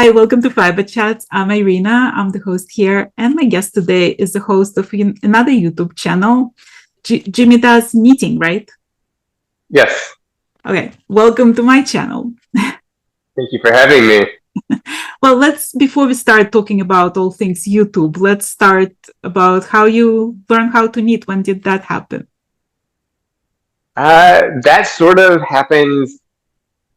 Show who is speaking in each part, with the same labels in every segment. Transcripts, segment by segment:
Speaker 1: Hi, welcome to Fiberchats. I'm Irina. I'm the host here, and my guest today is the host of another YouTube channel. Jimmy does knitting, right?
Speaker 2: Yes.
Speaker 1: Okay, welcome to my channel.
Speaker 2: Thank you for having me.
Speaker 1: Well, before we start talking about all things YouTube, let's start about how you learn how to knit. When did that happen?
Speaker 2: That sort of happens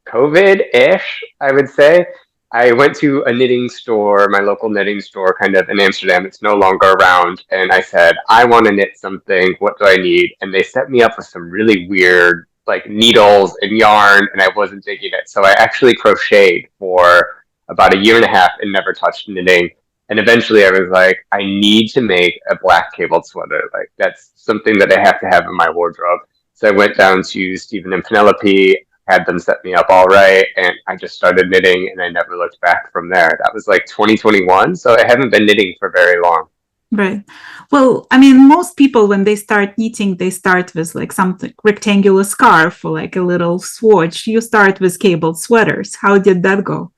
Speaker 2: COVID-ish, I would say. I went to a knitting store, my local knitting store, kind of in Amsterdam. It's no longer around. And I said, I want to knit something. What do I need? And they set me up with some really weird, like needles and yarn, and I wasn't digging it. So I actually crocheted for about a year and a half and never touched knitting. And eventually I was like, I need to make a black cabled sweater. Like, that's something that I have to have in my wardrobe. So I went down to Stephen and Penelope, had them set me up all right, and I just started knitting, and I never looked back from there. That was like 2021, so I haven't been knitting for very long.
Speaker 1: Right. Well, I mean, most people, when they start knitting, they start with like something rectangular scarf or like a little swatch. You start with cabled sweaters. How did that go?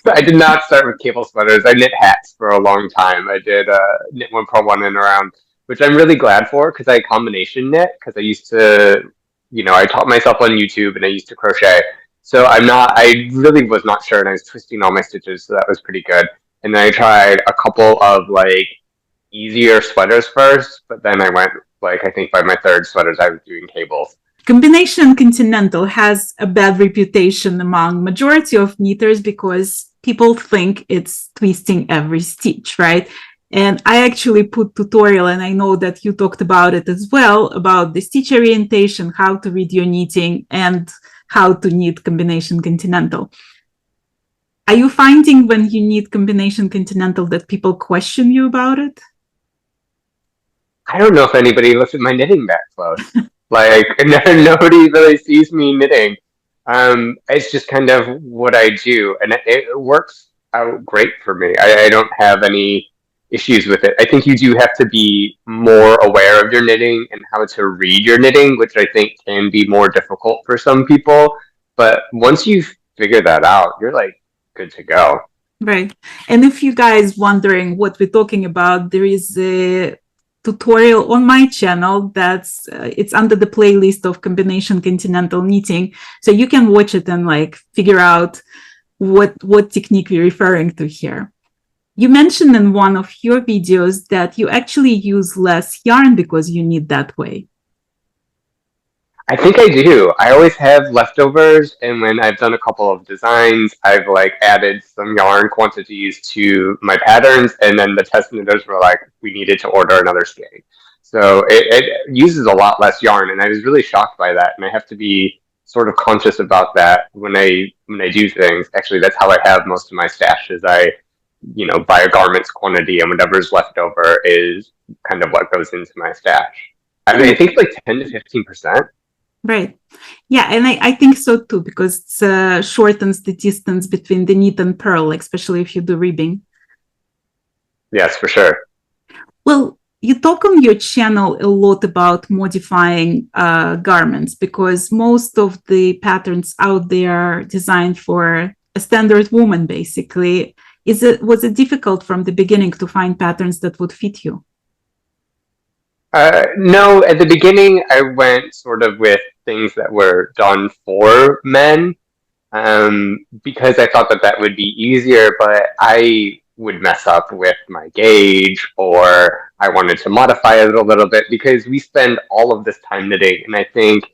Speaker 2: I did not start with cable sweaters. I knit hats for a long time. I did knit one per one and around, which I'm really glad for because I combination knit because I used to, I taught myself on YouTube and I used to crochet. So I really was not sure and I was twisting all my stitches, so that was pretty good. And then I tried a couple of like easier sweaters first, but then I went like, I think by my third sweaters, I was doing cables.
Speaker 1: Combination continental has a bad reputation among majority of knitters because people think it's twisting every stitch, right? And I actually put tutorial, and I know that you talked about it as well, about the stitch orientation, how to read your knitting, and how to knit combination continental. Are you finding when you knit combination continental that people question you about it?
Speaker 2: I don't know if anybody looks at my knitting that close. Like, nobody really sees me knitting. It's just kind of what I do, and it works out great for me. I don't have any issues with it. I think you do have to be more aware of your knitting and how to read your knitting, which I think can be more difficult for some people. But once you figure that out, you're like good to go.
Speaker 1: Right. And if you guys wondering what we're talking about, there is a tutorial on my channel that's it's under the playlist of combination continental knitting, so you can watch it and like figure out what technique we're referring to here. You mentioned in one of your videos that you actually use less yarn because you knit that way.
Speaker 2: I think I do. I always have leftovers, and when I've done a couple of designs, I've like added some yarn quantities to my patterns, and then the test knitters were like, we needed to order another skein. So it uses a lot less yarn, and I was really shocked by that. And I have to be sort of conscious about that when I do things. Actually, that's how I have most of my stash. Is I buy a garment's quantity, and whatever's left over is kind of what goes into my stash. I mean, I think like 10 to 15%.
Speaker 1: Right. Yeah, and I think so too, because it shortens the distance between the knit and purl, especially if you do ribbing.
Speaker 2: Yes, for sure.
Speaker 1: Well, you talk on your channel a lot about modifying garments because most of the patterns out there are designed for a standard woman, basically. Was it difficult from the beginning to find patterns that would fit you?
Speaker 2: No, at the beginning, I went sort of with things that were done for men because I thought that that would be easier, but I would mess up with my gauge or I wanted to modify it a little bit because we spend all of this time knitting, and I think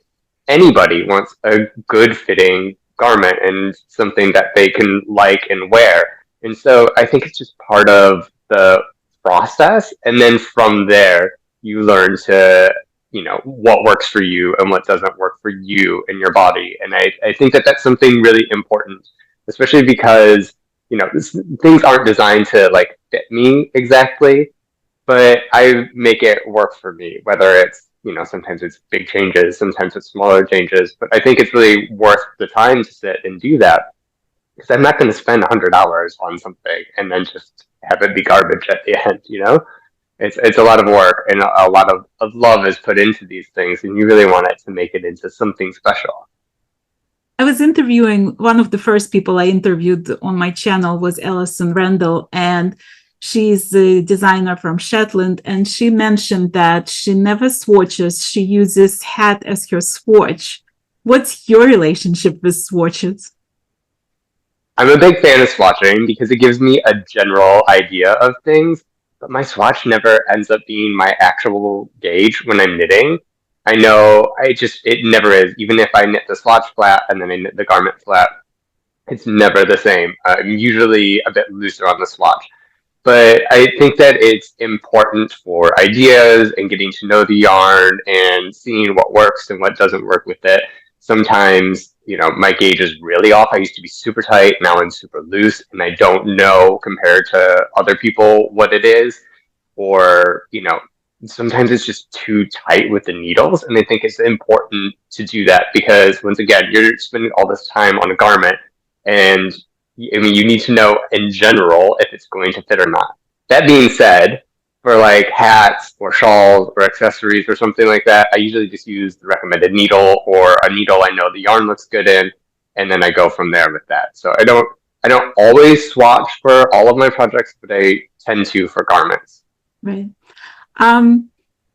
Speaker 2: anybody wants a good fitting garment and something that they can like and wear. And so I think it's just part of the process. And then from there, you learn to, what works for you and what doesn't work for you and your body. And I think that that's something really important, especially because, things aren't designed to like fit me exactly, but I make it work for me, whether it's, sometimes it's big changes, sometimes it's smaller changes, but I think it's really worth the time to sit and do that because I'm not going to spend $100 on something and then just have it be garbage at the end. It's a lot of work and a lot of love is put into these things, and you really want it to make it into something special.
Speaker 1: I was interviewing one of the first people I interviewed on my channel was Alison Randall, and she's a designer from Shetland. And she mentioned that she never swatches, she uses hat as her swatch. What's your relationship with swatches?
Speaker 2: I'm a big fan of swatching because it gives me a general idea of things, but my swatch never ends up being my actual gauge when I'm knitting. I know it never is. Even if I knit the swatch flat and then I knit the garment flat, it's never the same. I'm usually a bit looser on the swatch. But I think that it's important for ideas and getting to know the yarn and seeing what works and what doesn't work with it. Sometimes, my gauge is really off. I used to be super tight. Now I'm super loose and I don't know compared to other people what it is. Or, sometimes it's just too tight with the needles. And I think it's important to do that because once again, you're spending all this time on a garment and you need to know in general if it's going to fit or not. That being said, for like hats or shawls or accessories or something like that, I usually just use the recommended needle or a needle I know the yarn looks good in, and then I go from there with that. So I don't always swatch for all of my projects, but I tend to for garments.
Speaker 1: Right. Um,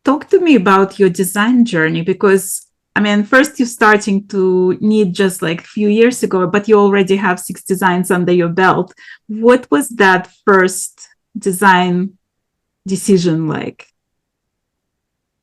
Speaker 1: Talk to me about your design journey because I mean, first you're starting to knit just like a few years ago, but you already have 6 designs under your belt. What was that first design decision like?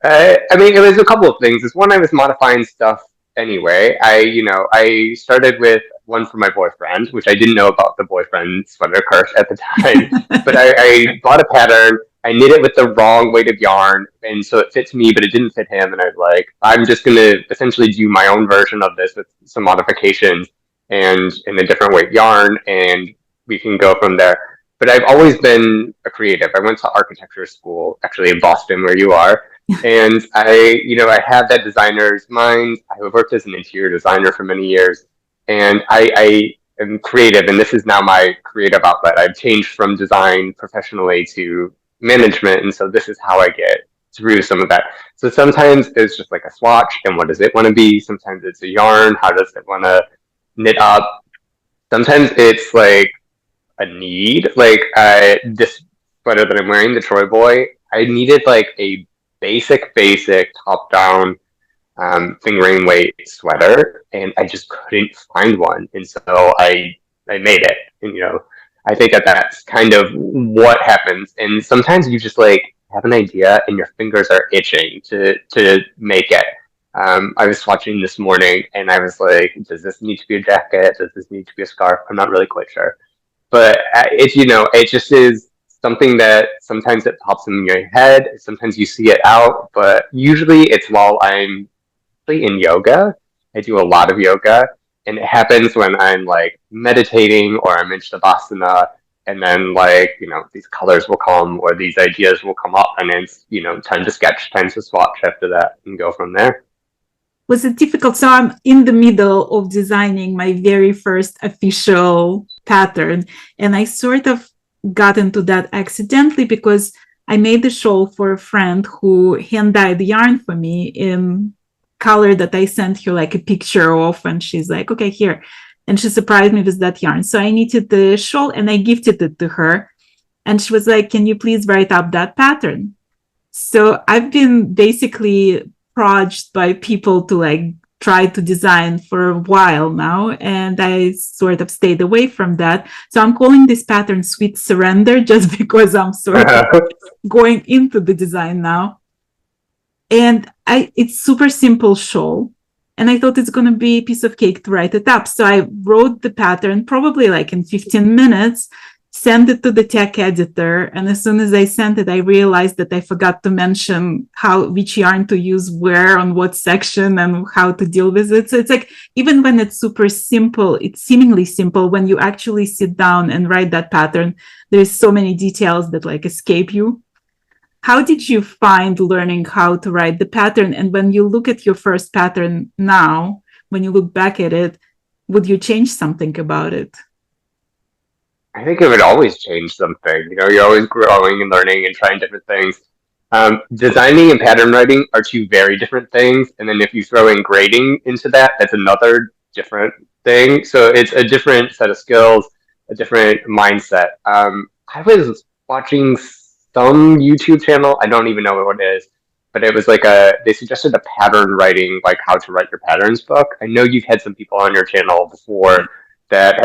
Speaker 2: I mean, it was a couple of things. It's one, I was modifying stuff anyway. I started with one for my boyfriend, which I didn't know about the boyfriend sweater curse at the time. But I bought a pattern. I knit it with the wrong weight of yarn, and so it fits me, but it didn't fit him. And I was like, I'm just going to essentially do my own version of this with some modifications and in a different weight yarn, and we can go from there. But I've always been a creative. I went to architecture school, actually in Boston, where you are. And I have that designer's mind. I worked as an interior designer for many years, and I am creative, and this is now my creative outlet. I've changed from design professionally to management, and so this is how I get through some of that. So sometimes it's just like a swatch, and what does it want to be? Sometimes it's a yarn. How does it want to knit up? Sometimes it's like a need. Like this sweater that I'm wearing, the Troy Boy, I needed like a basic top down fingering weight sweater, and I just couldn't find one, and so I made it. And I think that that's kind of what happens. And sometimes you just like have an idea, and your fingers are itching to make it. I was watching this morning, and I was like, "Does this need to be a jacket? Does this need to be a scarf?" I'm not really quite sure, but it just is something that sometimes it pops in your head, sometimes you see it out, but usually it's while I'm in yoga. I do a lot of yoga, and it happens when I'm like meditating or I'm in shavasana, and then like these colors will come or these ideas will come up, and it's time to sketch, time to swatch after that, and go from there.
Speaker 1: Was it difficult? So I'm in the middle of designing my very first official pattern, and I sort of got into that accidentally because I made the shawl for a friend who hand dyed the yarn for me in color that I sent her like a picture of, and she's like, okay, here. And she surprised me with that yarn. So I knitted the shawl and I gifted it to her. And she was like, can you please write up that pattern? So I've been basically approached by people to like try to design for a while now, and I sort of stayed away from that. So I'm calling this pattern Sweet Surrender just because I'm sort of going into the design now. And it's super simple shawl, and I thought it's going to be a piece of cake to write it up. So I wrote the pattern probably like in 15 minutes, sent it to the tech editor, and as soon as I sent it, I realized that I forgot to mention which yarn to use where on what section and how to deal with it. So it's like, even when it's super simple, it's seemingly simple, when you actually sit down and write that pattern, there's so many details that like escape you. How did you find learning how to write the pattern? And when you look at your first pattern now, when you look back at it, would you change something about it?
Speaker 2: I think it would always change something. You're always growing and learning and trying different things. Designing and pattern writing are two very different things. And then if you throw in grading into that, that's another different thing. So it's a different set of skills, a different mindset. I was watching some YouTube channel. I don't even know what it is, but it was like they suggested a pattern writing, like how to write your patterns book. I know you've had some people on your channel before that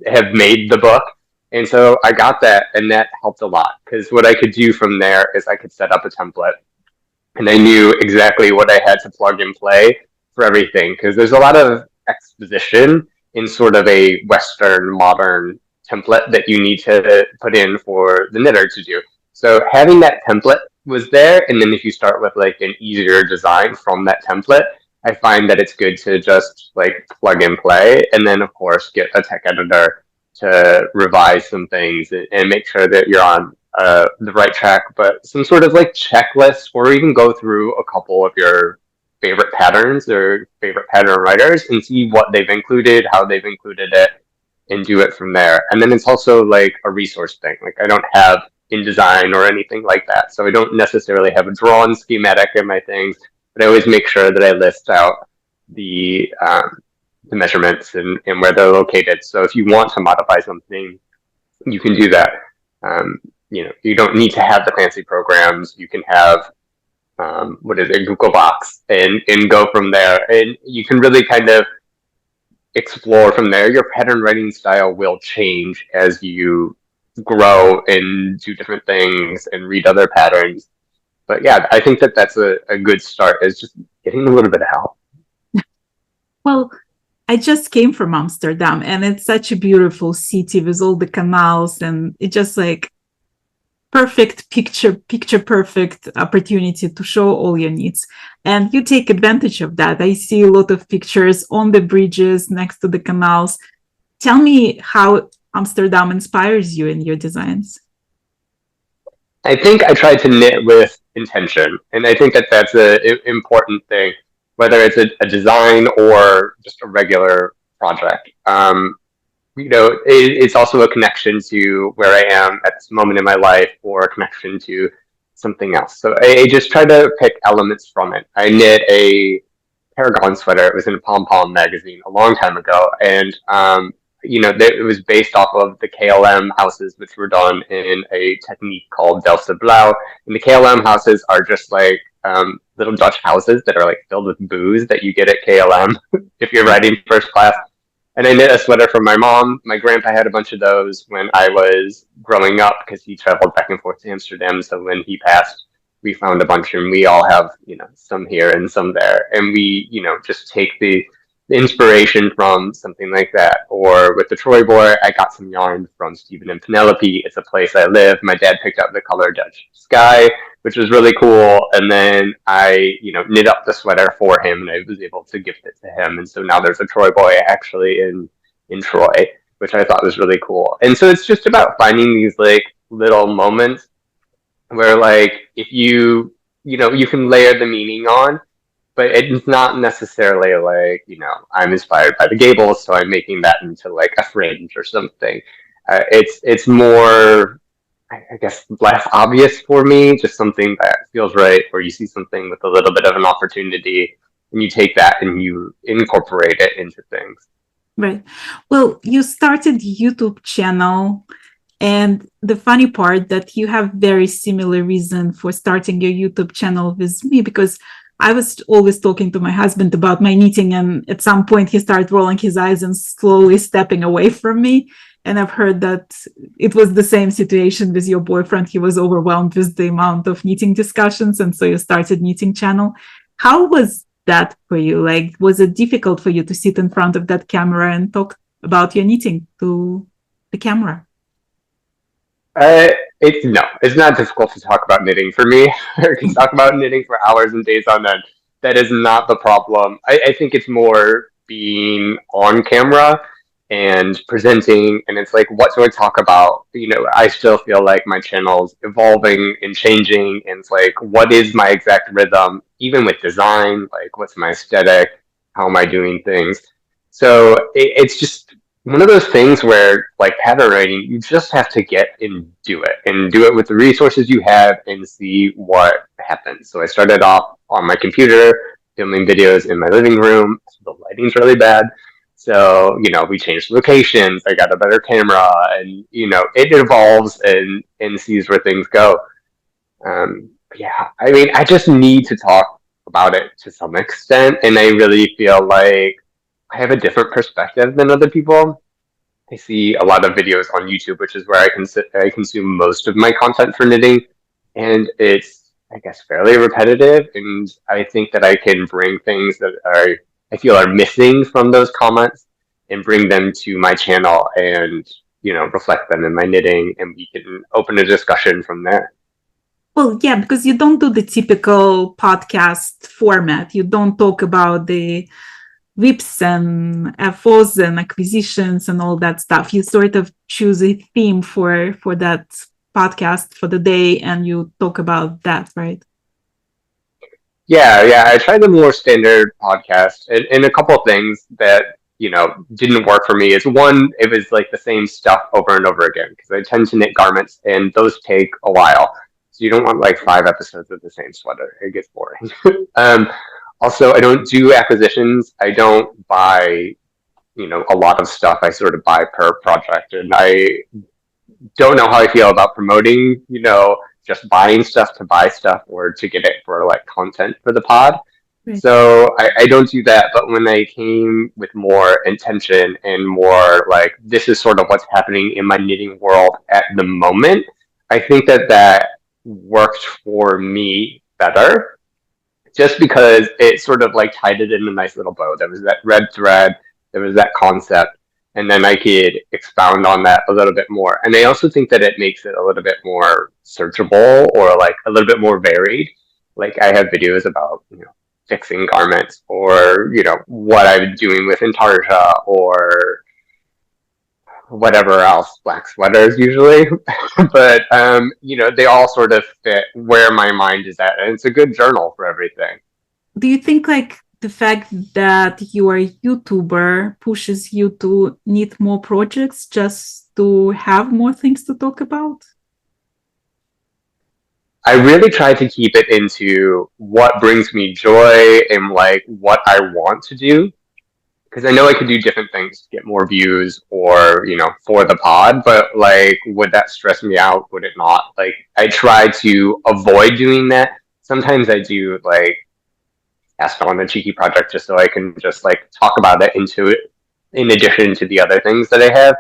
Speaker 2: have made the book. And so I got that, and that helped a lot because what I could do from there is I could set up a template, and I knew exactly what I had to plug and play for everything. Because there's a lot of exposition in sort of a Western modern template that you need to put in for the knitter to do. So having that template was there, and then if you start with like an easier design from that template, I find that it's good to just like plug and play, and then of course get a tech editor to revise some things and make sure that you're on the right track, but some sort of like checklist, or even go through a couple of your favorite patterns or favorite pattern writers and see what they've included, how they've included it, and do it from there. And then it's also like a resource thing. Like I don't have InDesign or anything like that, so I don't necessarily have a drawn schematic in my things, but I always make sure that I list out the measurements and where they're located. So if you want to modify something, you can do that. You don't need to have the fancy programs. You can have what is it, Google Docs, and go from there. And you can really kind of explore from there. Your pattern writing style will change as you grow and do different things and read other patterns. But yeah, I think that that's a good start, is just getting a little bit of help.
Speaker 1: Well, I just came from Amsterdam, and it's such a beautiful city with all the canals, and it's just like perfect picture perfect opportunity to show all your needs. And you take advantage of that. I see a lot of pictures on the bridges next to the canals. Tell me how Amsterdam inspires you in your designs.
Speaker 2: I think I try to knit with intention, and I think that that's an important thing, whether it's a design or just a regular project. It's also a connection to where I am at this moment in my life, or a connection to something else. So I just try to pick elements from it. I knit a Paragon sweater. It was in a Pom Pom magazine a long time ago, and it was based off of the KLM houses, which were done in a technique called Delft Blauw. And the KLM houses are just like little Dutch houses that are like filled with booze that you get at KLM if you're riding first class. And I knit a sweater for my mom. My grandpa had a bunch of those when I was growing up because he traveled back and forth to Amsterdam. So when he passed, we found a bunch, and we all have, some here and some there. And we, just take the inspiration from something like that. Or with the Troy Boy, I got some yarn from Stephen and Penelope. It's a place I live. My dad picked up the color Dutch Sky, which was really cool. And then I, knit up the sweater for him, and I was able to gift it to him. And so now there's a Troy Boy actually in Troy, which I thought was really cool. And so it's just about finding these like little moments where like if you can layer the meaning on, but it's not necessarily like, I'm inspired by the Gables, so I'm making that into like a fringe or something. It's more, I guess, less obvious for me, just something that feels right, or you see something with a little bit of an opportunity, and you take that and you incorporate it into things.
Speaker 1: Right. Well, you started YouTube channel, and the funny part that you have very similar reason for starting your YouTube channel with me, because I was always talking to my husband about my knitting, and at some point he started rolling his eyes and slowly stepping away from me. And I've heard that it was the same situation with your boyfriend. He was overwhelmed with the amount of knitting discussions, and so you started knitting channel. How was that for you? Like, was it difficult for you to sit in front of that camera and talk about your knitting to the camera?
Speaker 2: It's not difficult to talk about knitting for me. I can talk about knitting for hours and days on end. That is not the problem. I think it's more being on camera and presenting, and it's like, what do I talk about? I still feel like my channel's evolving and changing, and it's like, what is my exact rhythm, even with design? Like, what's my aesthetic? How am I doing things? So it's just one of those things where, like pattern writing, you just have to get and do it with the resources you have and see what happens. So I started off on my computer filming videos in my living room. The lighting's really bad, So, we changed locations, I got a better camera, and, it evolves and sees where things go. Yeah, I mean, I just need to talk about it to some extent, and I really feel like I have a different perspective than other people. I see a lot of videos on YouTube, which is where I consume most of my content for knitting, and it's, I guess, fairly repetitive. And I think that I can bring things that I feel are missing from those comments and bring them to my channel and reflect them in my knitting, and we can open a discussion from there.
Speaker 1: Well, yeah, because you don't do the typical podcast format. You don't talk about the whips and FOs and acquisitions and all that stuff. You sort of choose a theme for that podcast for the day, and you talk about that, right?
Speaker 2: Yeah, I tried the more standard podcast, and a couple of things that didn't work for me is one, it was like the same stuff over and over again because I tend to knit garments and those take a while. So you don't want like 5 episodes of the same sweater. It gets boring. Also, I don't do acquisitions. I don't buy, a lot of stuff. I sort of buy per project, and I don't know how I feel about promoting, just buying stuff to buy stuff or to get it for like content for the pod.
Speaker 1: Right.
Speaker 2: So I don't do that. But when I came with more intention and more like, this is sort of what's happening in my knitting world at the moment, I think that worked for me better just because it sort of like tied it in a nice little bow. There was that red thread, there was that concept, and then I could expound on that a little bit more. And I also think that it makes it a little bit more searchable or like a little bit more varied. Like I have videos about, fixing garments or, what I'm doing with intarsia or whatever else, black sweaters usually. But, they all sort of fit where my mind is at. And it's a good journal for everything.
Speaker 1: Do you think like the fact that you are a YouTuber pushes you to knit more projects just to have more things to talk about?
Speaker 2: I really try to keep it into what brings me joy and like what I want to do. Because I know I could do different things to get more views or, for the pod, but like, would that stress me out? Would it not? Like, I try to avoid doing that. Sometimes I do like ask on a cheeky project just so I can just like talk about it into it in addition to the other things that I have.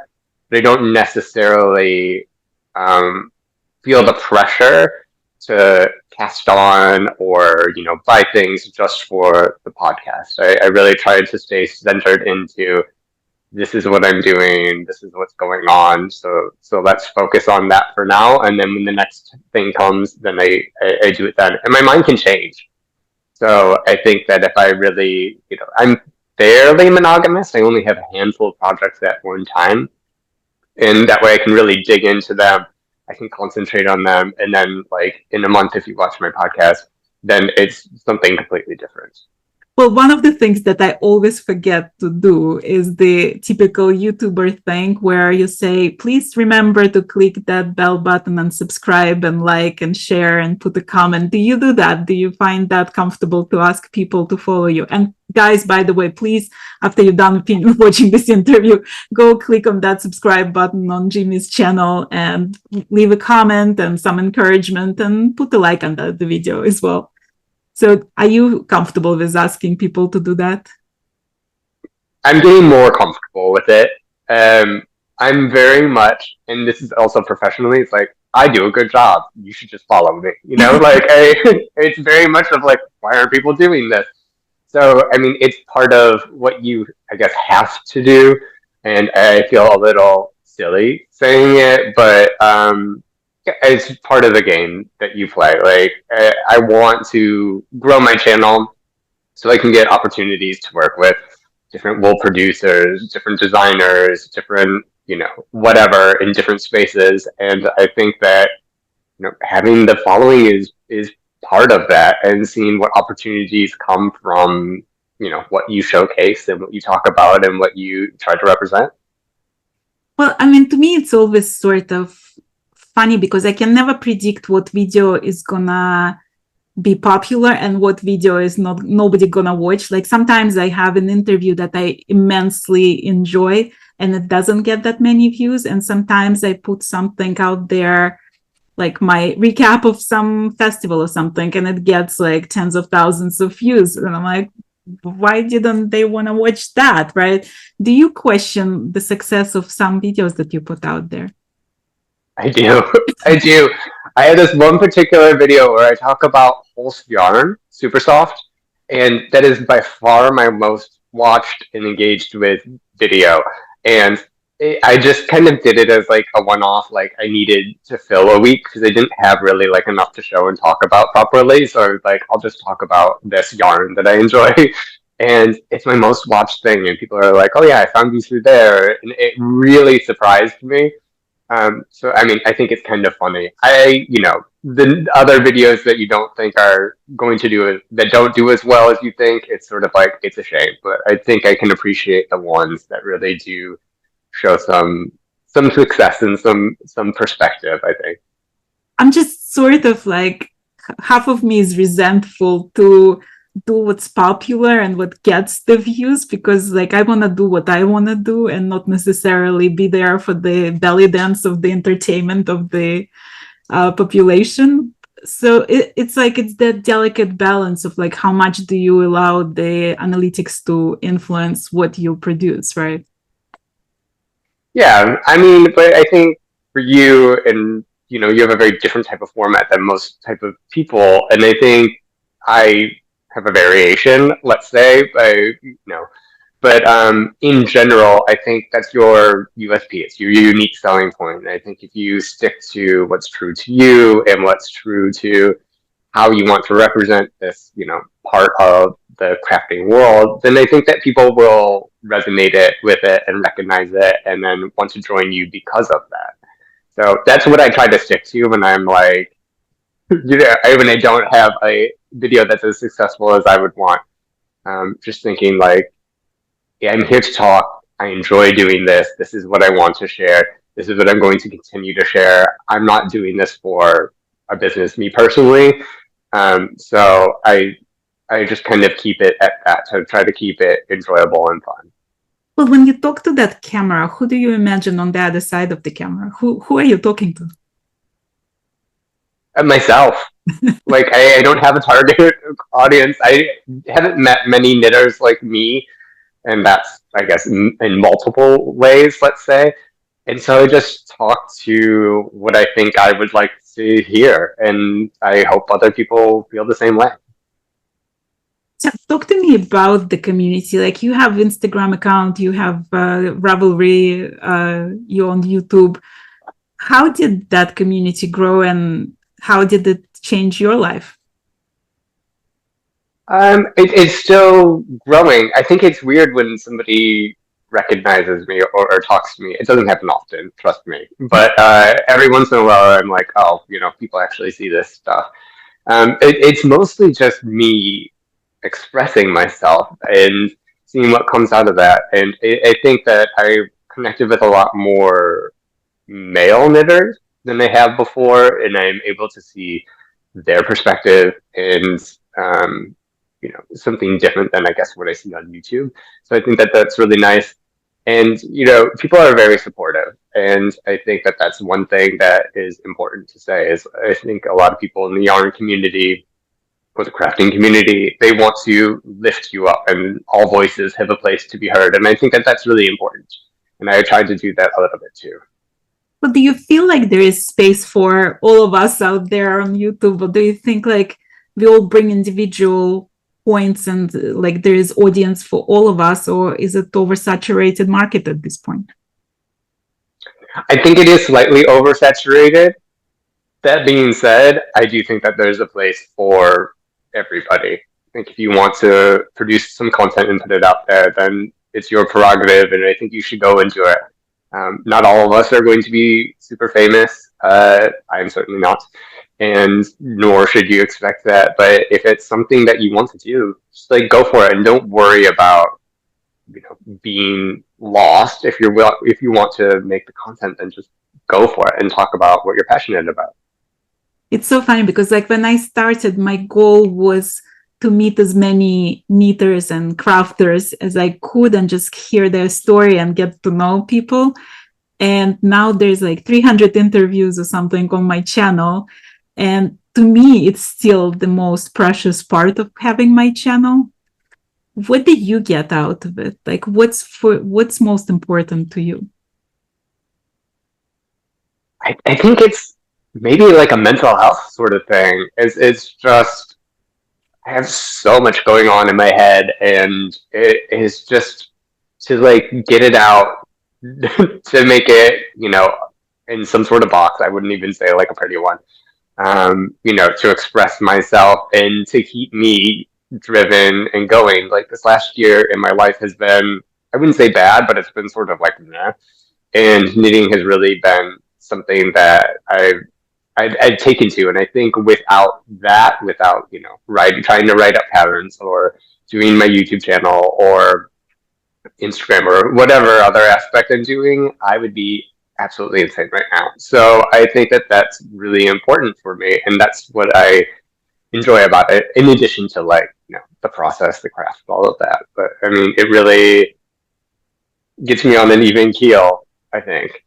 Speaker 2: But I don't necessarily feel the pressure to cast on or buy things just for the podcast. I really tried to stay centered into this is what I'm doing, this is what's going on. So let's focus on that for now, and then when the next thing comes, then I do it then. And my mind can change. So I think that if I really, I'm fairly monogamous. I only have a handful of projects at one time, and that way I can really dig into them. I can concentrate on them, and then like in a month, if you watch my podcast, then it's something completely different.
Speaker 1: Well, one of the things that I always forget to do is the typical YouTuber thing where you say, please remember to click that bell button and subscribe and like and share and put a comment. Do you do that? Do you find that comfortable to ask people to follow you? And guys, by the way, please, after you're done watching this interview, go click on that subscribe button on Jimmy's channel and leave a comment and some encouragement and put a like on the video as well. So are you comfortable with asking people to do that?
Speaker 2: I'm getting more comfortable with it. I'm very much, and this is also professionally, it's like, I do a good job. You should just follow me. It's very much of like, why aren't people doing this? So, I mean, it's part of what you, I guess, have to do. And I feel a little silly saying it, but it's part of the game that you play. Like, I want to grow my channel so I can get opportunities to work with different wool producers, different designers, different, whatever in different spaces. And I think that, having the following is part of that, and seeing what opportunities come from, what you showcase and what you talk about and what you try to represent.
Speaker 1: Well, I mean, to me, it's always sort of funny because I can never predict what video is gonna be popular and what video is not nobody gonna watch. Like sometimes I have an interview that I immensely enjoy and it doesn't get that many views, and sometimes I put something out there like my recap of some festival or something and it gets like tens of thousands of views, and I'm like, why didn't they want to watch that, right? Do you question the success of some videos that you put out there?
Speaker 2: I do. I do. I have this one particular video where I talk about Pulse yarn, super soft, and that is by far my most watched and engaged with video. And I just kind of did it as like a one-off, like I needed to fill a week because I didn't have really like enough to show and talk about properly. So I was like, I'll just talk about this yarn that I enjoy. And it's my most watched thing, and people are like, "Oh yeah, I found you through there," and it really surprised me. So I mean, I think it's kind of funny. The other videos that you don't think are going to do it, that don't do as well as you think, it's sort of like it's a shame. But I think I can appreciate the ones that really do show some success and some perspective, I think.
Speaker 1: I'm just sort of like, half of me is resentful to do what's popular and what gets the views, because like I want to do what I want to do and not necessarily be there for the belly dance of the entertainment of the population. So it's like it's that delicate balance of like how much do you allow the analytics to influence what you produce, right?
Speaker 2: Yeah, I mean, but I think for you, and you have a very different type of format than most type of people, and I think I have a variation, let's say, but in general, I think that's your USP. It's your unique selling point. And I think if you stick to what's true to you and what's true to how you want to represent this, part of the crafting world, then I think that people will resonate it with it and recognize it and then want to join you because of that. So that's what I try to stick to when I'm like, when I don't have a video that's as successful as I would want. Just thinking like, yeah, I'm here to talk. I enjoy doing this. This is what I want to share. This is what I'm going to continue to share. I'm not doing this for a business, me personally. So I just kind of keep it at that to try to keep it enjoyable and fun.
Speaker 1: Well, when you talk to that camera, who do you imagine on the other side of the camera? Who are you talking to?
Speaker 2: And myself, like I don't have a target audience. I haven't met many knitters like me, and that's I guess in multiple ways, let's say. And so I just talk to what I think I would like to hear, and I hope other people feel the same way.
Speaker 1: So talk to me about the community. Like you have Instagram account, you have Ravelry, you're on YouTube. How did that community grow, and how did it change your life?
Speaker 2: It's still growing. I think it's weird when somebody recognizes me or talks to me. It doesn't happen often, trust me. But every once in a while, I'm like, oh, people actually see this stuff. It's mostly just me expressing myself and seeing what comes out of that. And I think that I connected with a lot more male knitters than I have before, and I'm able to see their perspective and something different than I guess what I see on YouTube. So I think that that's really nice. And people are very supportive, and I think that that's one thing that is important to say. Is I think a lot of people in the yarn community or the crafting community, they want to lift you up, and all voices have a place to be heard. And I think that that's really important. And I tried to do that a little bit too.
Speaker 1: But do you feel like there is space for all of us out there on YouTube, or do you think like we all bring individual points and like there is audience for all of us, or is it oversaturated market at this point?
Speaker 2: I think it is slightly oversaturated. That being said, I do think that there's a place for everybody. I think if you want to produce some content and put it out there, then it's your prerogative, and I think you should go into it. Not all of us are going to be super famous. I'm certainly not, and nor should you expect that. But if it's something that you want to do, just like go for it, and don't worry about being lost. If you want to make the content, then just go for it and talk about what you're passionate about.
Speaker 1: It's so funny because like when I started, my goal was to meet as many knitters and crafters as I could and just hear their story and get to know people. And now there's like 300 interviews or something on my channel. And to me, it's still the most precious part of having my channel. What did you get out of it? Like what's most important to you?
Speaker 2: I think it's maybe like a mental health sort of thing. It's just I have so much going on in my head, and it is just to like get it out to make it, in some sort of box. I wouldn't even say like a pretty one. To express myself and to keep me driven and going. Like this last year in my life has been, I wouldn't say bad, but it's been sort of like meh. And knitting has really been something that I've taken to, and I think without that, without trying to write up patterns or doing my YouTube channel or Instagram or whatever other aspect I'm doing, I would be absolutely insane right now. So I think that that's really important for me, and that's what I enjoy about it. In addition to like the process, the craft, all of that. But I mean, it really gets me on an even keel, I think.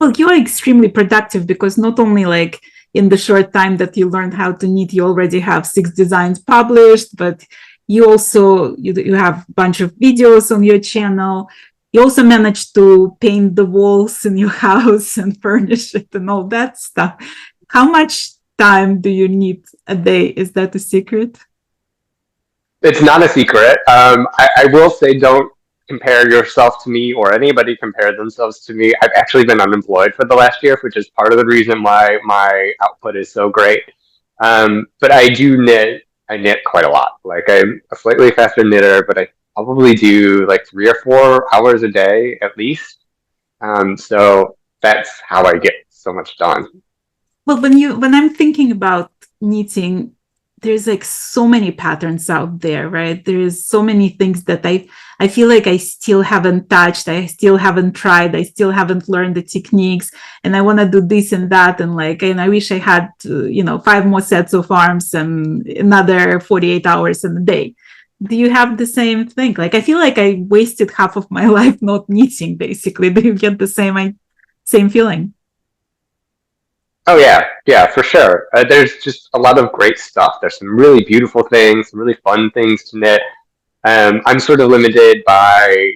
Speaker 1: Well, you are extremely productive because not only like in the short time that you learned how to knit, you already have 6 designs published, but you have a bunch of videos on your channel. You also managed to paint the walls in your house and furnish it and all that stuff. How much time do you need a day? Is that a secret?
Speaker 2: It's not a secret. I will say, don't compare yourself to me or anybody compare themselves to me. I've actually been unemployed for the last year, which is part of the reason why my output is so great. But I do knit. I knit quite a lot. Like I'm a slightly faster knitter, but I probably do like 3 or 4 hours a day at least. So that's how I get so much done.
Speaker 1: Well, when I'm thinking about knitting, there's like so many patterns out there, right? There's so many things that I feel like I still haven't touched, I still haven't tried, I still haven't learned the techniques, and I want to do this and that, and I wish I had 5 more sets of arms and another 48 hours in a day. Do you have the same thing? Like I feel like I wasted half of my life not knitting, basically. Do you get the same feeling?
Speaker 2: Oh yeah, yeah, for sure. There's just a lot of great stuff. There's some really beautiful things, some really fun things to knit. I'm sort of limited by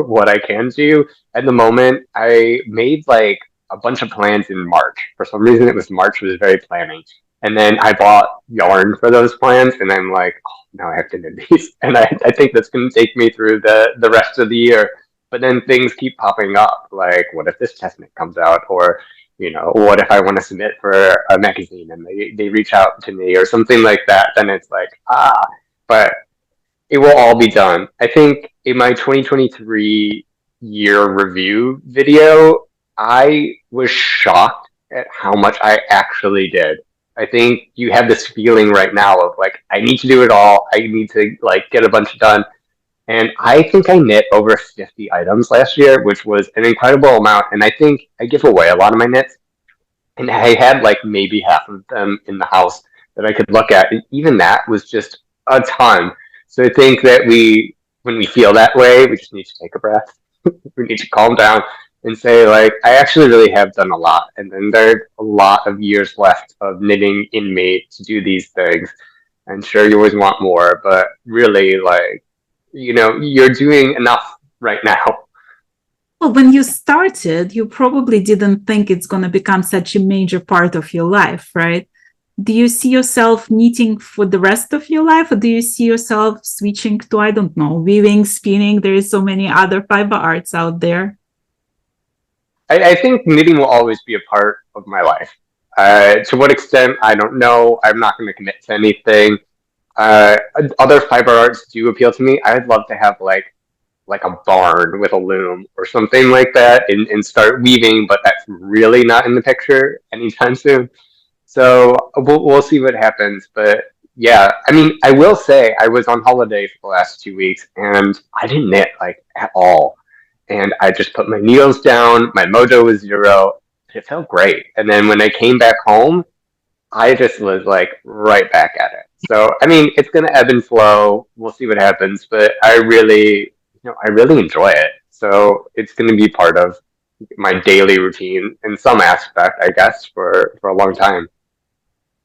Speaker 2: what I can do at the moment. I made like a bunch of plans in March. For some reason, it was March was very planning, and then I bought yarn for those plans, and I'm like, oh, now I have to knit these, and I think that's going to take me through the rest of the year. But then things keep popping up, like what if this test knit comes out, or what if I want to submit for a magazine and they reach out to me or something like that? Then it's like, but it will all be done. I think in my 2023 year review video, I was shocked at how much I actually did. I think you have this feeling right now of like, I need to do it all. I need to like get a bunch done. And I think I knit over 50 items last year, which was an incredible amount. And I think I give away a lot of my knits. And I had like maybe half of them in the house that I could look at. And even that was just a ton. So I think that when we feel that way, we just need to take a breath. We need to calm down and say, like, I actually really have done a lot. And then there's a lot of years left of knitting in me to do these things. And sure, you always want more, but really, like, you're doing enough right now.
Speaker 1: Well, when you started, you probably didn't think it's going to become such a major part of your life, right? Do you see yourself knitting for the rest of your life, or do you see yourself switching to, I don't know, weaving, spinning? There is so many other fiber arts out there.
Speaker 2: I think knitting will always be a part of my life. To what extent, I don't know. I'm not going to commit to anything. Uh, Other fiber arts do appeal to me. I'd love to have like a barn with a loom or something like that and start weaving, but that's really not in the picture anytime soon. So we'll see what happens. But yeah, I mean, I will say I was on holiday for the last 2 weeks and I didn't knit like at all. And I just put my needles down. My mojo was zero. It felt great. And then when I came back home, I just was like right back at it. So I mean, it's gonna ebb and flow. We'll see what happens, but I really enjoy it. So it's gonna be part of my daily routine in some aspect, I guess, for a long time.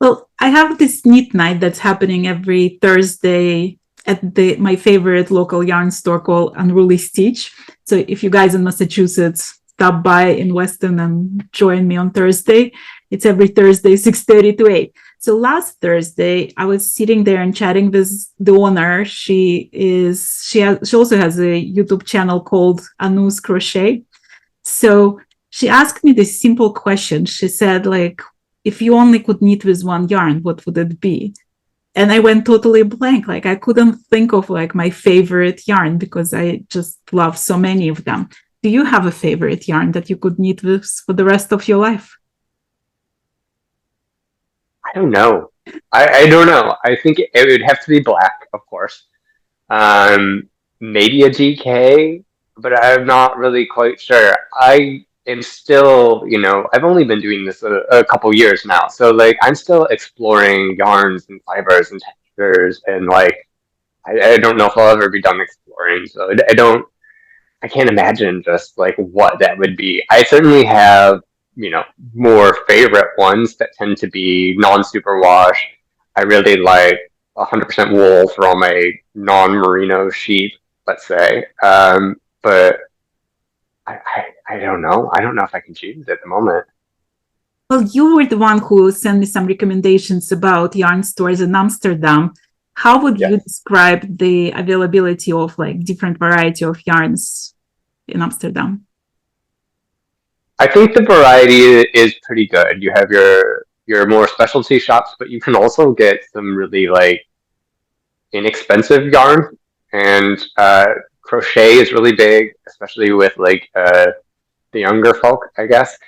Speaker 1: Well, I have this knit night that's happening every Thursday at my favorite local yarn store called Unruly Stitch. So if you guys in Massachusetts stop by in Weston and join me on Thursday, it's every Thursday 6:30 to 8. So last Thursday, I was sitting there and chatting with the owner. She also has a YouTube channel called Anu's Crochet. So she asked me this simple question. She said, like, if you only could knit with one yarn, what would it be? And I went totally blank. Like I couldn't think of like my favorite yarn because I just love so many of them. Do you have a favorite yarn that you could knit with for the rest of your life?
Speaker 2: I don't know. I don't know. I think it would have to be black, of course. Maybe a GK, but I'm not really quite sure. I am still, I've only been doing this a couple years now, so like I'm still exploring yarns and fibers and textures, and like I don't know if I'll ever be done exploring. So I can't imagine just like what that would be. I certainly have, more favorite ones that tend to be non-superwash. I really like 100% wool from a non-merino sheep, let's say. But I don't know. I don't know if I can choose at the moment.
Speaker 1: Well, you were the one who sent me some recommendations about yarn stores in Amsterdam. How would
Speaker 2: Yeah.
Speaker 1: you describe the availability of like different variety of yarns in Amsterdam?
Speaker 2: I think the variety is pretty good. You have your more specialty shops, but you can also get some really like inexpensive yarn, and crochet is really big, especially with like the younger folk, I guess.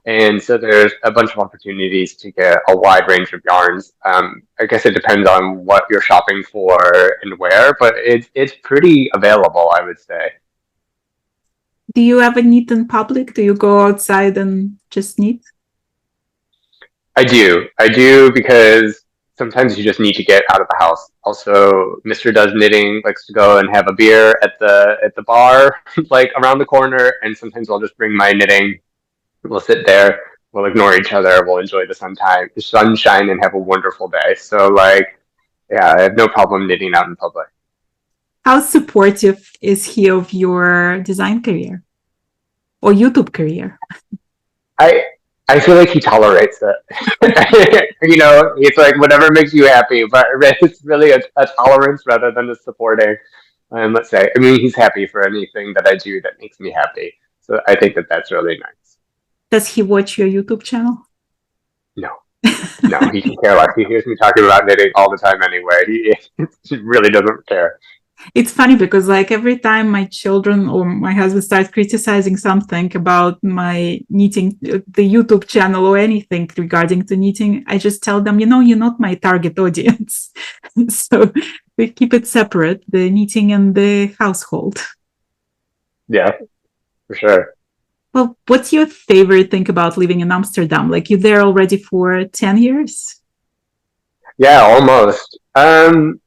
Speaker 2: And so there's a bunch of opportunities to get a wide range of yarns. I guess it depends on what you're shopping for and where, but it's pretty available, I would say.
Speaker 1: Do you ever knit in public? Do you go outside and just knit?
Speaker 2: I do because sometimes you just need to get out of the house. Also, Mr. Does Knitting likes to go and have a beer at the bar, like around the corner, and sometimes I'll just bring my knitting. We'll sit there, we'll ignore each other, we'll enjoy the sunshine, and have a wonderful day. So, like, yeah, I have no problem knitting out in public.
Speaker 1: How supportive is he of your design career or YouTube career?
Speaker 2: I I feel like he tolerates it. It's like whatever makes you happy, but it's really a tolerance rather than a supporting. Let's say, I mean, he's happy for anything that I do that makes me happy. So I think that that's really nice.
Speaker 1: Does he watch your YouTube channel?
Speaker 2: No, no, he can care less. He hears me talking about knitting all the time anyway. He really doesn't care.
Speaker 1: It's funny because like every time my children or my husband starts criticizing something about my knitting, the YouTube channel or anything regarding to knitting, I just tell them, you're not my target audience. So we keep it separate, the knitting and the household.
Speaker 2: Yeah, for sure.
Speaker 1: Well, what's your favorite thing about living in Amsterdam? Like you're there already for 10 years?
Speaker 2: Yeah, almost.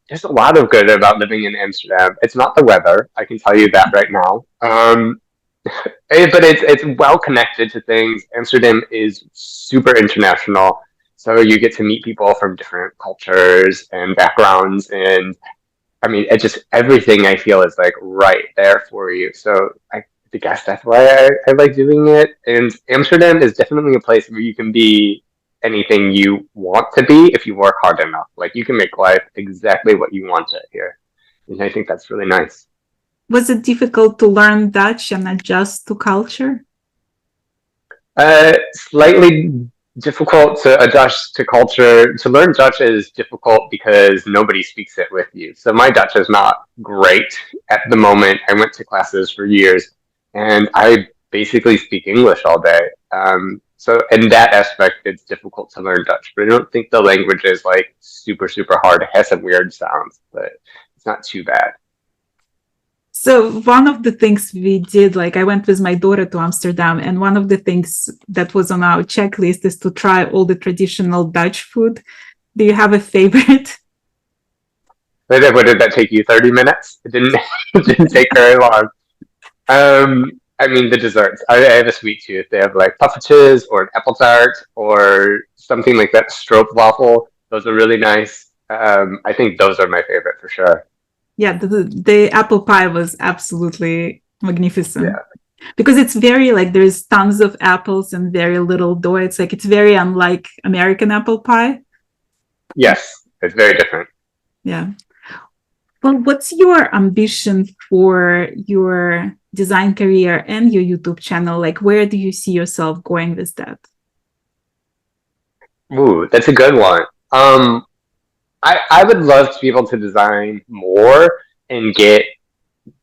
Speaker 2: There's a lot of good about living in Amsterdam. It's not the weather, I can tell you that right now. But it's well connected to things. Amsterdam is super international, so you get to meet people from different cultures and backgrounds, and I mean, it just everything I feel is like right there for you. So I guess that's why I like doing it. And Amsterdam is definitely a place where you can be anything you want to be if you work hard enough. Like you can make life exactly what you want it here. And I think that's really nice.
Speaker 1: Was it difficult to learn Dutch and adjust to culture?
Speaker 2: Slightly difficult to adjust to culture. To learn Dutch is difficult because nobody speaks it with you. So my Dutch is not great at the moment. I went to classes for years, and I basically speak English all day. So in that aspect, it's difficult to learn Dutch. But I don't think the language is like super hard. It has some weird sounds, but it's not too bad.
Speaker 1: So one of the things we did, like I went with my daughter to Amsterdam, and one of the things that was on our checklist is to try all the traditional Dutch food. Do you have a favorite?
Speaker 2: What did that take you? 30 minutes? It didn't. It didn't take very long. I mean the desserts. I have a sweet tooth. They have like puffertjes or an apple tart or something like that. Stroopwafel. Those are really nice. I think those are my favorite for sure.
Speaker 1: Yeah, the apple pie was absolutely magnificent
Speaker 2: Yeah.
Speaker 1: because it's very like there's tons of apples and very little dough. It's like it's very unlike American apple pie.
Speaker 2: Yes, it's very different.
Speaker 1: Yeah. Well, what's your ambition for your design career and your YouTube channel? Like, where do you see yourself going with that?
Speaker 2: Ooh, that's a good one. I would love to be able to design more and get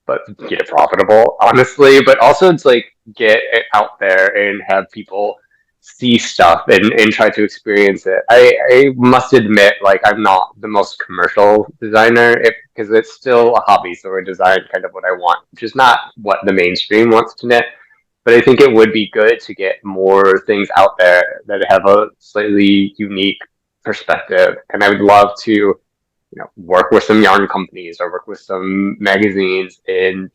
Speaker 2: it profitable, honestly, but also to like get it out there and have people see stuff and try to experience it. I must admit, like I'm not the most commercial designer because it's still a hobby, so I design kind of what I want, which is not what the mainstream wants to knit. But I think it would be good to get more things out there that have a slightly unique perspective. And I would love to, work with some yarn companies or work with some magazines and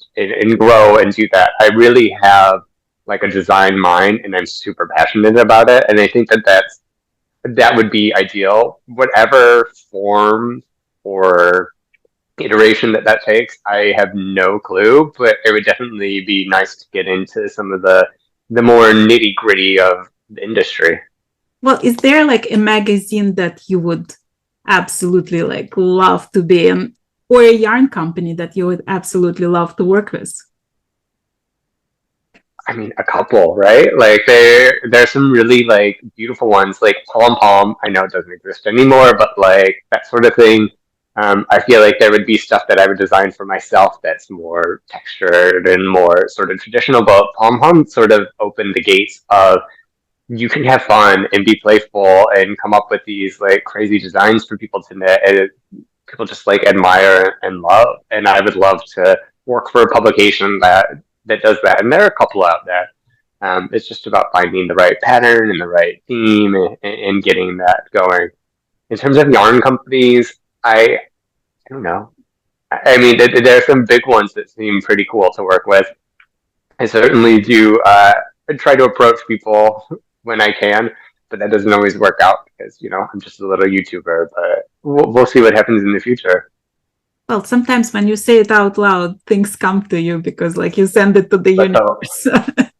Speaker 2: grow and do that. I really have like a design mind and I'm super passionate about it. And I think that would be ideal. Whatever form or iteration that takes, I have no clue, but it would definitely be nice to get into some of the more nitty gritty of the industry.
Speaker 1: Well, is there like a magazine that you would absolutely like love to be in, or a yarn company that you would absolutely love to work with?
Speaker 2: I mean, a couple, right? Like there's some really like beautiful ones, like Pom Pom. I know it doesn't exist anymore, but like that sort of thing. I feel like there would be stuff that I would design for myself that's more textured and more sort of traditional. But Pom Pom sort of opened the gates of you can have fun and be playful and come up with these like crazy designs for people to knit, and people just like admire and love. And I would love to work for a publication that does that. And there are a couple out there. It's just about finding the right pattern and the right theme and getting that going. In terms of yarn companies, I don't know. I mean, there are some big ones that seem pretty cool to work with. I certainly do try to approach people when I can, but that doesn't always work out because, I'm just a little YouTuber, but we'll see what happens in the future.
Speaker 1: Well, sometimes when you say it out loud, things come to you because, like, you send it to the
Speaker 2: Let's hope.
Speaker 1: universe.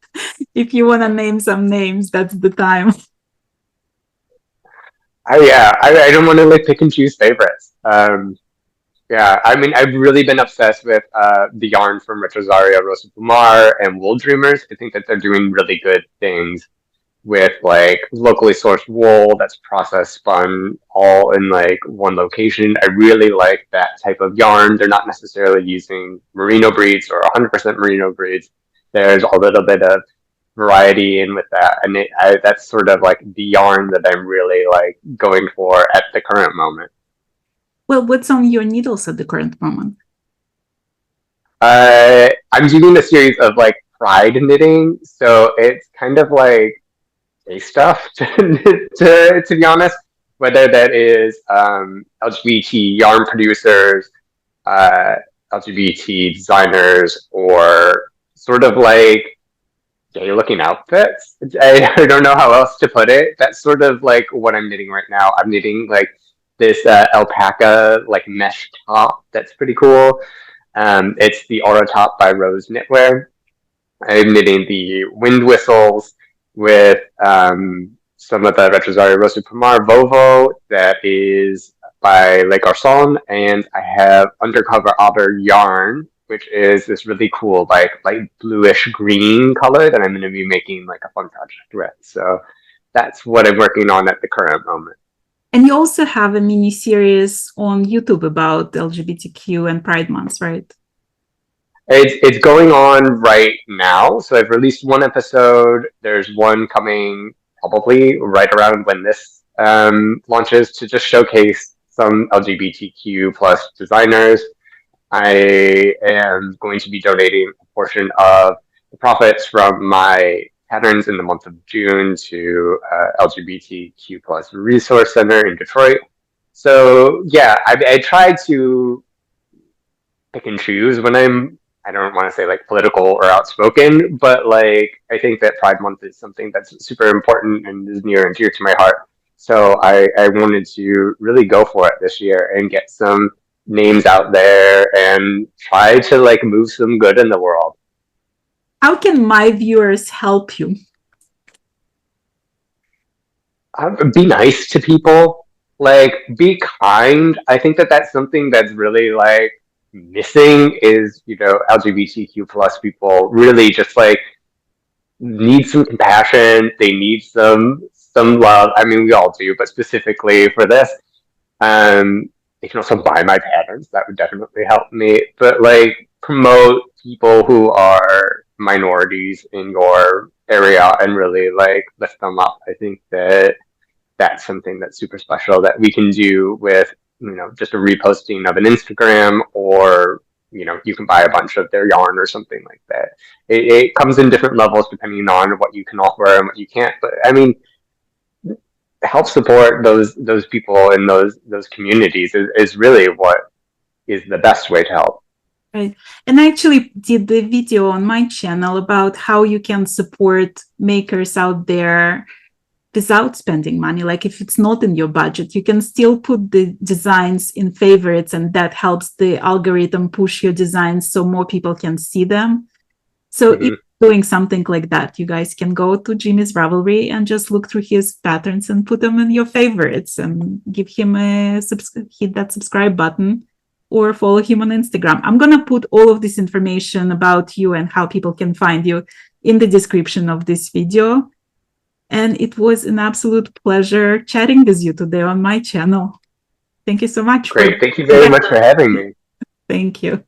Speaker 1: If you want to name some names, that's the time.
Speaker 2: I don't want to like pick and choose favorites. Yeah, I mean, I've really been obsessed with the yarn from Retrosario, Rosa Pumar, and Wool Dreamers. I think that they're doing really good things with like locally sourced wool that's process spun all in like one location. I really like that type of yarn. They're not necessarily using merino breeds or 100% merino breeds. There's a little bit of variety in with that, and that's sort of like the yarn that I'm really like going for at the current moment.
Speaker 1: Well, what's on your needles at the current moment?
Speaker 2: I'm doing a series of like pride knitting, so it's kind of like gay stuff to be honest. Whether that is LGBT yarn producers, uh, LGBT designers, or sort of like gay looking outfits. I don't know how else to put it. That's sort of like what I'm knitting right now. I'm knitting like this alpaca like mesh top that's pretty cool. It's the Aura top by Rose Knitwear. I'm knitting the wind whistles with some of the Retrosario Rosa Pomar Vovo that is by Le Garçon, and I have Undercover Otter yarn, which is this really cool like light bluish green color that I'm going to be making like a fun project with. So that's what I'm working on at the current moment.
Speaker 1: And you also have a mini series on YouTube about LGBTQ and Pride Month, right?
Speaker 2: It's going on right now. So I've released one episode. There's one coming probably right around when this launches to just showcase some LGBTQ plus designers. I am going to be donating a portion of the profits from my patterns in the month of June to LGBTQ plus resource center in Detroit. So yeah, I try to pick and choose when I don't want to say like political or outspoken, but like I think that Pride Month is something that's super important and is near and dear to my heart. So I wanted to really go for it this year and get some names out there and try to like move some good in the world.
Speaker 1: How can my viewers help you?
Speaker 2: Be nice to people, like be kind. I think that that's something that's really like missing is, you know, LGBTQ plus people really just like need some compassion. They need some love. I mean, we all do, but specifically for this, they can also buy my patterns. That would definitely help me. But like promote people who are minorities in your area and really like lift them up. I think that that's something that's super special that we can do with, you know, just a reposting of an Instagram, or you know, you can buy a bunch of their yarn or something like that. It comes in different levels depending on what you can offer and what you can't, but I mean, help support those people in those communities is really what is the best way to help.
Speaker 1: Right. And I actually did the video on my channel about how you can support makers out there without spending money. Like if it's not in your budget, you can still put the designs in favorites, and that helps the algorithm push your designs so more people can see them. So if doing something like that, you guys can go to Jimmy's Ravelry and just look through his patterns and put them in your favorites and give him hit that subscribe button or follow him on Instagram. I'm going to put all of this information about you and how people can find you in the description of this video. And it was an absolute pleasure chatting with you today on my channel. Thank you so much.
Speaker 2: Great. Thank you very much for having me.
Speaker 1: Thank you.